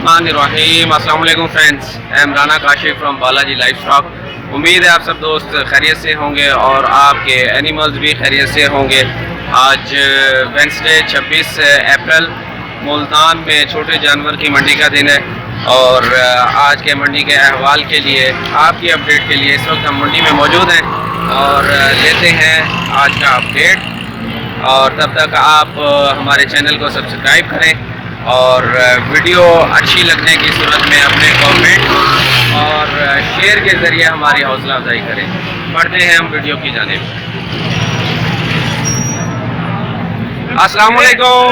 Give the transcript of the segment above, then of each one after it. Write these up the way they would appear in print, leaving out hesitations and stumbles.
बिस्मिल्लाहिर्रहमानिर्रहीम। अस्सलाम वालेकुम friends, I am Rana Kashif from Balaji life stock. उम्मीद है आप सब दोस्त खैरियत से होंगे और आपके एनिमल्स भी खैरियत से होंगे। आज वेंसडे 26 अप्रैल मुल्तान में छोटे जानवर की मंडी का दिन है और आज के मंडी के अहवाल के लिए, आपकी अपडेट के लिए इस वक्त हम मंडी में मौजूद हैं और लेते हैं आज का अपडेट। और तब तक आप हमारे चैनल को सब्सक्राइब करें और वीडियो अच्छी लगने की सूरत में अपने कमेंट और शेयर के ज़रिए हमारी हौसला अफजाई करें। बढ़ते हैं हम वीडियो की जानिब। अस्सलाम वालेकुम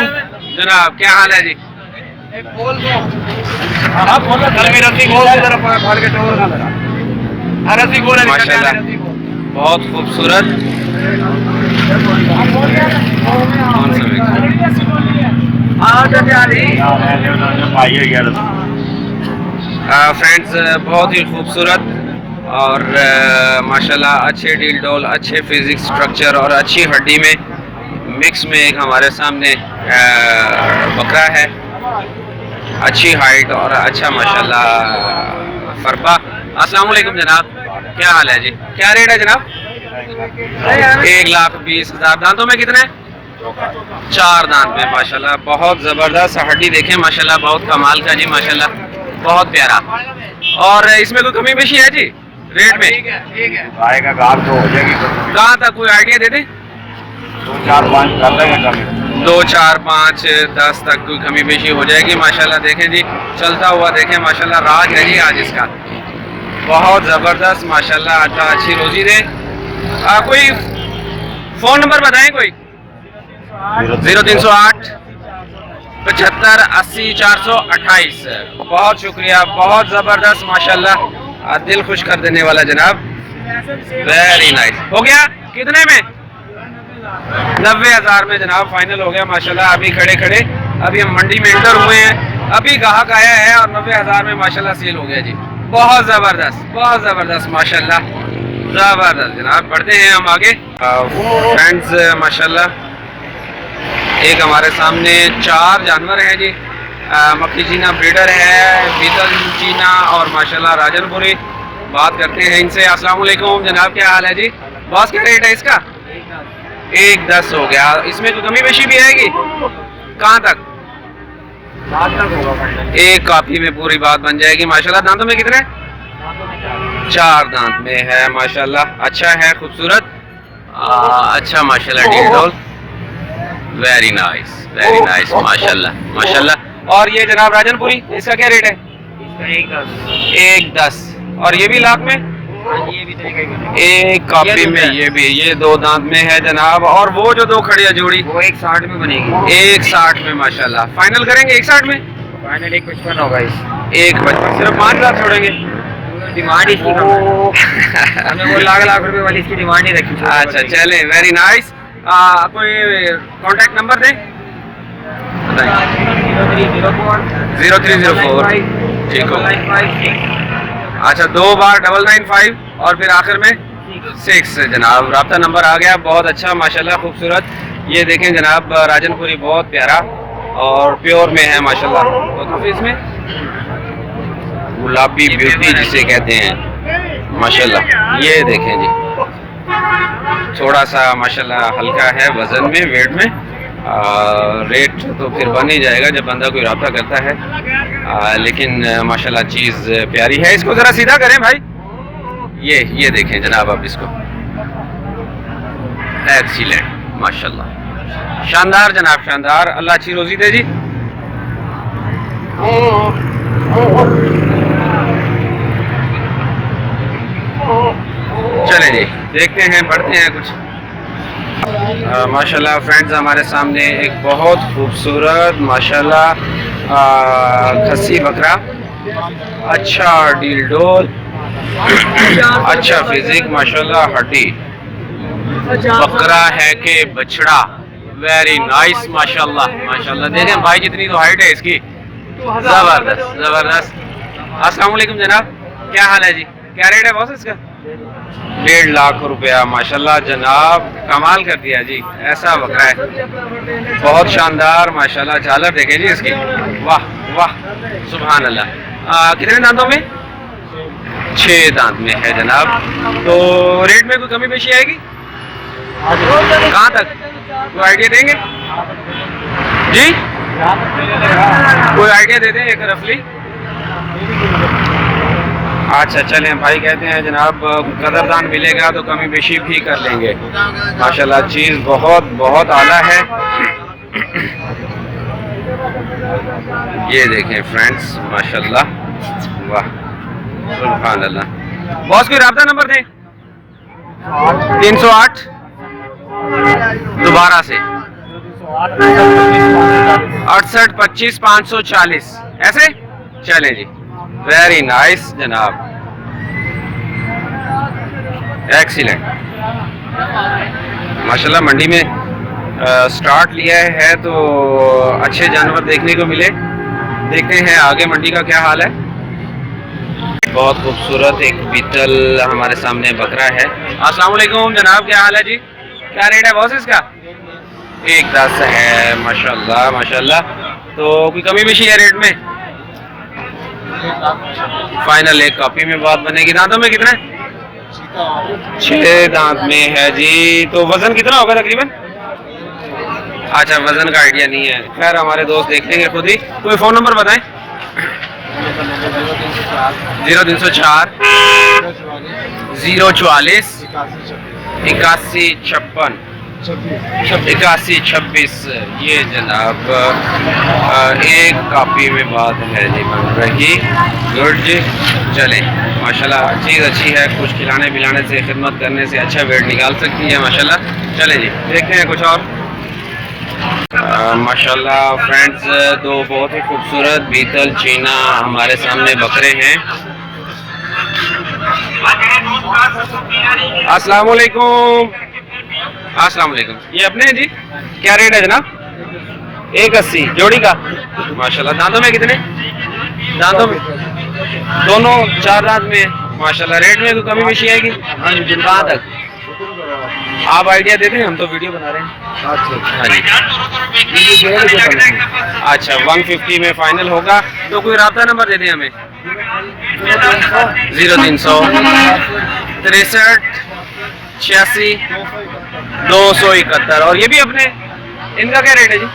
जनाब, क्या हाल है जी? माशाल्लाह बहुत खूबसूरत। फ्रेंड्स बहुत ही खूबसूरत और माशाल्लाह अच्छे डील डोल, अच्छे फिजिक्स स्ट्रक्चर और अच्छी हड्डी में मिक्स में एक हमारे सामने बकरा है। अच्छी हाइट और अच्छा माशाल्लाह फरबा। अस्सलाम वालेकुम जनाब, क्या हाल है जी? क्या रेट है जनाब? 1,20,000। दांतों में कितने? 4 दांत में माशाल्लाह। बहुत ज़बरदस्त हड्डी देखें माशाल्लाह, बहुत कमाल का जी माशाल्लाह, बहुत प्यारा। और इसमें कोई कमी पेशी है जी रेट में? कहाँ तक कोई आइडिया दे दें? 2, 4, 5, 10 तक कोई कमी पेशी हो जाएगी माशाल्लाह। देखें जी, चलता हुआ देखें माशाल्लाह, राज है जी आज इसका। बहुत ज़बरदस्त माशाल्लाह, अल्लाह अच्छी रोज़ी दे। कोई फ़ोन नंबर बताएं कोई? 0308 75 80 428। बहुत शुक्रिया, बहुत ज़बरदस्त माशाल्लाह, दिल खुश कर देने वाला जनाब। Very nice. हो गया कितने में? 90,000 में जनाब फाइनल हो गया माशाल्लाह। अभी खड़े खड़े अभी हम मंडी में एंटर हुए हैं, अभी ग्राहक आया है और 90,000 में माशाल्लाह सेल हो गया जी। बहुत ज़बरदस्त, बहुत ज़बरदस्त माशाल्लाह, ज़बरदस्त जनाब। बढ़ते हैं हम आगे। फ्रेंड्स माशाल्लाह एक हमारे सामने 4 जानवर हैं जी। मक्खी चीना ब्रीडर है, बीतल चीना और माशाल्लाह राजनपुरी। बात करते हैं इनसे। अस्सलाम वालेकुम जनाब, क्या हाल है जी? बॉस क्या रेट है इसका? 1,10 हो गया। इसमें तो कमी पेशी भी आएगी? कहाँ तक? एक कॉपी में पूरी बात बन जाएगी माशाल्लाह। दांतों में कितने? 4 दांत में है माशाल्लाह। अच्छा है, खूबसूरत, अच्छा माशाल्लाह, डील डोल, वेरी नाइस, वेरी नाइस माशाल्लाह माशाल्लाह। और ये जनाब राजनपुरी, इसका क्या रेट है? 1,10। और ये भी लाख में? एक कॉपी में ये भी, ये 2 दांत में है जनाब। और वो जो 2 खड़ी है जोड़ी, वो 1,60 में बनेगी। 1,60 में माशाल्लाह। फाइनल करेंगे 1,60 में? फाइनल 1,55 होगा। 1,55। सिर्फ 5 लाख छोड़ेंगे? डिमांड इसकी कम है। हमने वो लाख रुपए वाली इसकी डिमांड नहीं रखी। अच्छा चले, वेरी नाइस। कोई कांटेक्ट नंबर दें? 0304। ठीक हो। अच्छा, 2 बार 995 और फिर आखिर में 6 जनाब। राब्ता नंबर आ गया। बहुत अच्छा माशाल्लाह, खूबसूरत। ये देखें जनाब राजनपुरी, बहुत प्यारा और प्योर में है माशाल्लाह। तो इसमें गुलाबी ब्यूटी जिसे कहते हैं माशाल्लाह। ये देखें जी, थोड़ा सा माशाल्लाह हल्का है वज़न में, वेट में। रेट तो फिर बन ही जाएगा जब बंदा कोई रब्ता करता है, लेकिन माशाल्लाह चीज़ प्यारी है। इसको ज़रा सीधा करें भाई। ये देखें जनाब आप इसको, एक्सीलेंट माशाल्लाह, शानदार जनाब, शानदार। अल्लाह अच्छी रोज़ी दे जी। चले जी, देखते हैं, बढ़ते हैं कुछ। माशाल्लाह फ्रेंड्स, हमारे सामने एक बहुत खूबसूरत माशाल्लाह खस्सी बकरा, अच्छा डील डोल, अच्छा फिजिक माशाल्लाह, हड्डी बकरा है कि बछड़ा, वेरी नाइस माशाल्लाह माशाल्लाह। देखें भाई जितनी तो हाइट है इसकी, ज़बरदस्त ज़बरदस्त। अस्सलाम वालेकुम जनाब, क्या हाल है जी? क्या रेट है बॉस इसका? 1.5 लाख रुपया माशाल्लाह जनाब, कमाल कर दिया जी। ऐसा बकरा है, बहुत शानदार माशाल्लाह। झालर देखें जी इसकी, वाह वाह सुभान अल्लाह। कितने दांतों में? 6 दांत में है जनाब। तो रेट में कोई कमी पेशी आएगी? कहाँ तक, कोई आइडिया देंगे जी? कोई आइडिया दे दें एक रफली। अच्छा चलें, भाई कहते हैं जनाब कदरदान मिलेगा तो कमी बेशी भी कर लेंगे। माशाल्लाह चीज़ बहुत बहुत आला है। ये देखें फ्रेंड्स माशाल्लाह, वाह सुभान अल्लाह। बॉस कोई राब्ता नंबर दें? 308 दोबारा से 68 25 540 ऐसे चलें जी। वेरी नाइस जनाब, एक्सीलेंट माशाल्लाह। मंडी में स्टार्ट लिया है तो अच्छे जानवर देखने को मिले। देखते हैं आगे मंडी का क्या हाल है। बहुत खूबसूरत एक बीतल हमारे सामने बकरा है। अस्सलाम वालेकुम जनाब, क्या हाल है जी? क्या रेट है बॉस इसका? 1.10 है माशाल्लाह माशाल्लाह। तो कोई कमी बेशी है रेट में? फाइनल एक कॉपी में बात बनेगी। दांतों में कितना है? 6 दांत में है जी। तो वजन कितना होगा तकरीबन? अच्छा वजन का आइडिया नहीं है, खैर हमारे दोस्त देख लेंगे खुद ही। कोई फ़ोन नंबर बताएं। 0304 044 81 56 81 26। ये जनाब एक कॉपी में बात है जी बन रही। गुड जी, चलें माशाल्लाह चीज़ अच्छी है। कुछ खिलाने पिलाने से, खिदमत करने से अच्छा वेट निकाल सकती है माशाल्लाह। चलें जी देखते हैं कुछ और। माशाल्लाह फ्रेंड्स, दो बहुत ही खूबसूरत बीतल चीना हमारे सामने बकरे हैं। अस्सलाम वालेकुम। अस्सलाम वालेकुम। ये अपने हैं जी? क्या रेट है जनाब? 1.80 जोड़ी का माशाल्लाह। दांतों में कितने? दांतों में दोनों 4 दांत में माशाल्लाह। रेट में कोई कमी बेशी आएगी? कहाँ तक आप आइडिया देते हैं, हम तो वीडियो बना रहे हैं। हाँ जी अच्छा 150 में फाइनल होगा। तो कोई राब्ता नंबर दे दें हमें। 0300 63 86 271। और ये भी अपने, इनका क्या रेट है जी?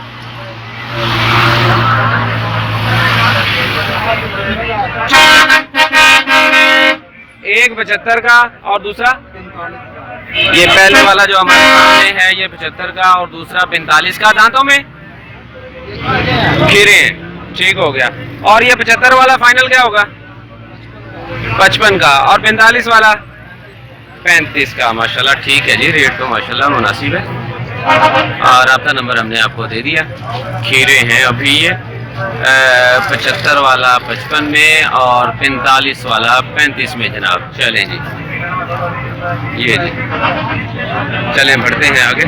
एक 75 का और दूसरा, ये पहले वाला जो हमारे सामने है ये 75 का और दूसरा 45 का। दांतों में खीरे हैं, ठीक हो गया। और ये 75 वाला फाइनल क्या होगा? 55 का। और 45 वाला 35 का माशाल्लाह। ठीक है जी, रेट तो माशाल्लाह मुनासिब है। और आपका नंबर हमने आपको दे दिया। खीरे हैं अभी ये 75 वाला 55 में और 45 वाला 35 में जनाब। चलें जी, ये जी चलें बढ़ते हैं आगे।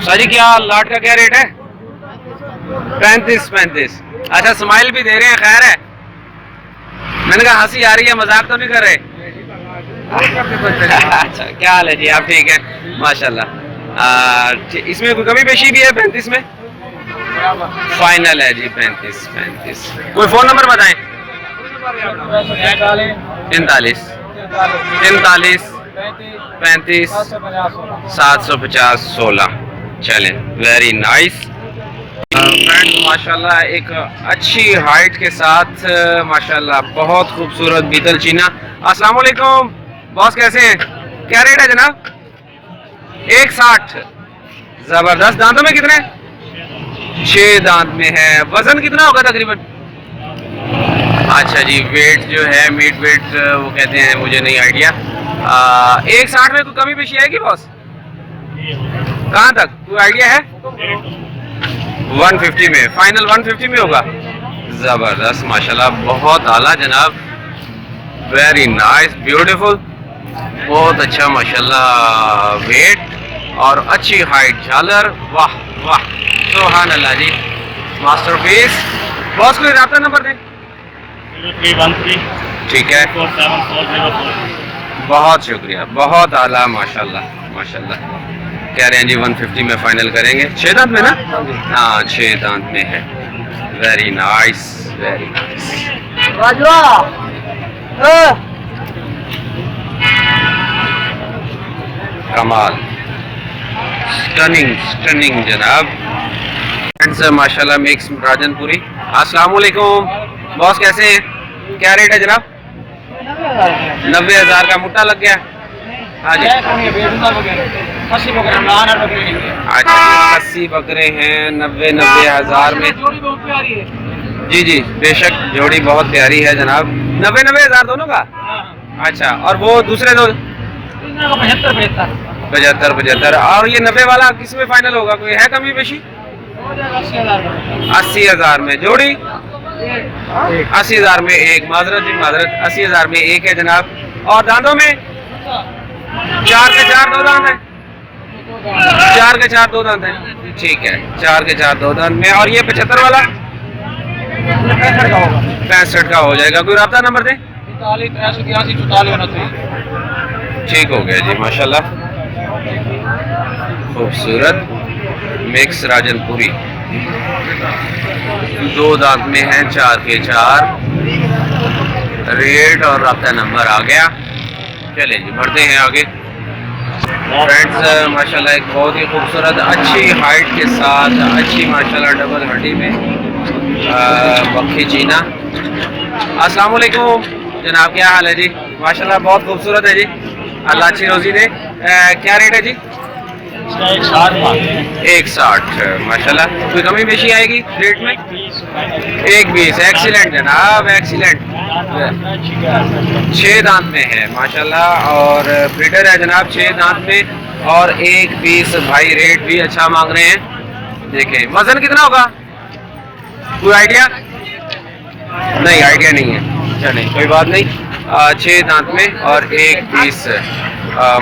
साजी क्या लाट का क्या रेट है? 35। अच्छा स्माइल भी दे रहे हैं, खैर है। मैंने कहा हंसी आ रही है, मजाक तो नहीं कर रहे? अच्छा क्या हाल है जी, आप ठीक है माशाल्लाह। इसमें कोई कमी पेशी भी है? 35 में फाइनल है जी। 35। कोई फोन नंबर बताएं। 43 35 750 16। चलें वेरी नाइस फ्रेंड्स माशाल्लाह। एक अच्छी हाइट के साथ माशाल्लाह बहुत खूबसूरत बीतल चीना। अस्सलाम वालेकुम बॉस, कैसे हैं? क्या रेट है जनाब? 160। जबरदस्त। दांतों में कितने? 6 दांत में है। वजन कितना होगा तकरीबन? अच्छा जी, वेट जो है मीट वेट वो कहते हैं, मुझे नहीं आइडिया। 160 में कोई कमी पेशी आएगी बॉस? कहाँ तक कोई आइडिया है? 150 में फाइनल। 150 में होगा। जबरदस्त माशाल्लाह, बहुत आला जनाब। वेरी नाइस ब्यूटीफुल, बहुत अच्छा माशाल्लाह वेट और अच्छी हाइट। झालर वाह वाह सुभान अल्लाह जी, मास्टरपीस। बॉस कोई राब्ता नंबर दें। 0313 ठीक है 47404 बहुत शुक्रिया, बहुत आला, माशाल्लाह माशाल्लाह। कह रहे हैं जी 150 में फाइनल करेंगे। 6 दांत में ना? हाँ 6 दांत में है। Very nice, very nice. कमाल, स्टनिंग स्टनिंग जनाब। फ्रेंड्स माशाल्लाह मिक्स राजनपुरी। अस्सलाम वालेकुम बॉस, कैसे हैं? क्या रेट है जनाब? 90,000 का मुट्टा लग गया। हाँ जी, अच्छा 80 बकरे हैं 90,000 में। जी जी बेशक, जोड़ी बहुत प्यारी है जनाब। 90,000 दोनों का? अच्छा, और वो दूसरे दो? 75। और ये 90 वाला किस में फाइनल होगा? कोई है कमी बेशी? 80,000 में जोड़ी। 80,000 में एक, माजरत जी माजरत, 80,000 में एक है जनाब। और दांतों में 4 के 4 दो दांत है। 4 के 4 दो दांत है, ठीक है। 4 के 4 दो दांत में। और ये 75 वाला 65 का हो जाएगा। कोई राब्ता नंबर दे? ठीक हो गया जी माशाल्लाह। खूबसूरत मिक्स राजनपुरी, 2 दांत में है, 4 के 4। रेट और राब्ता नंबर आ गया। चले जी बढ़ते हैं आगे। फ्रेंड्स माशाल्लाह एक बहुत ही खूबसूरत अच्छी हाइट के साथ, अच्छी माशाल्लाह डबल हड्डी में बक्खी चीना। अस्सलाम वालेकुम जनाब, क्या हाल है जी? माशाल्लाह बहुत खूबसूरत है जी, अल्लाह अच्छी रोजी दे। क्या रेट है जी? 160 माशाल्लाह। कोई कमी बेशी आएगी रेट में? 120। एक्सीलेंट जनाब, एक्सीलेंट। 6 दांत में है माशाल्लाह और ब्रीडर है जनाब 6 दांत में। और 120 भाई, रेट भी अच्छा मांग रहे हैं। देखें वजन कितना होगा? कोई आइडिया? नहीं, आइडिया नहीं है। चलिए कोई बात नहीं। 6 दांत में और 120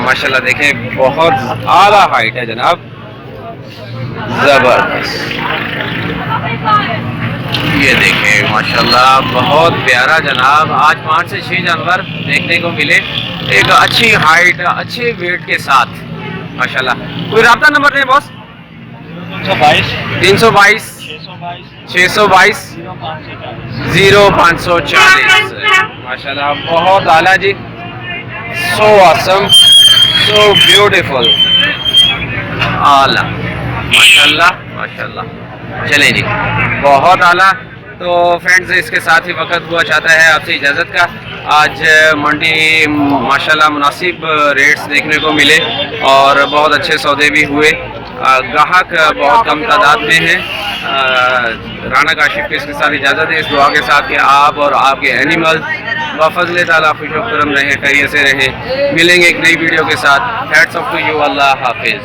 माशाल्लाह। देखें बहुत आला हाइट है जनाब, जबरदस्त। ये देखें माशाल्लाह बहुत प्यारा जनाब। आज 5 से 6 जानवर देखने को मिले एक अच्छी हाइट, अच्छे वेट के साथ माशाल्लाह। कोई राब्ता नंबर दें बॉस? 322 622 0540 माशाल्लाह। बहुत आला जी, सो ऑसम, सो ब्यूटीफुल, आला माशाल्लाह माशाल्लाह। चले जी बहुत आला। तो फ्रेंड्स इसके साथ ही वक्त हुआ चाहता है आपसे इजाज़त का। आज मंडी माशाल्लाह मुनासिब रेट्स देखने को मिले और बहुत अच्छे सौदे भी हुए। ग्राहक बहुत कम तादाद में हैं। राना काशिफ को इसके साथ इजाज़त है, इस दुआ के साथ कि आप और आपके एनिमल बफज़ल ताला खुश व खुर्रम रहें, खैरियत से रहें। मिलेंगे एक नई वीडियो के साथ। हैट्स ऑफ टू यू, अल्लाह हाफिज़।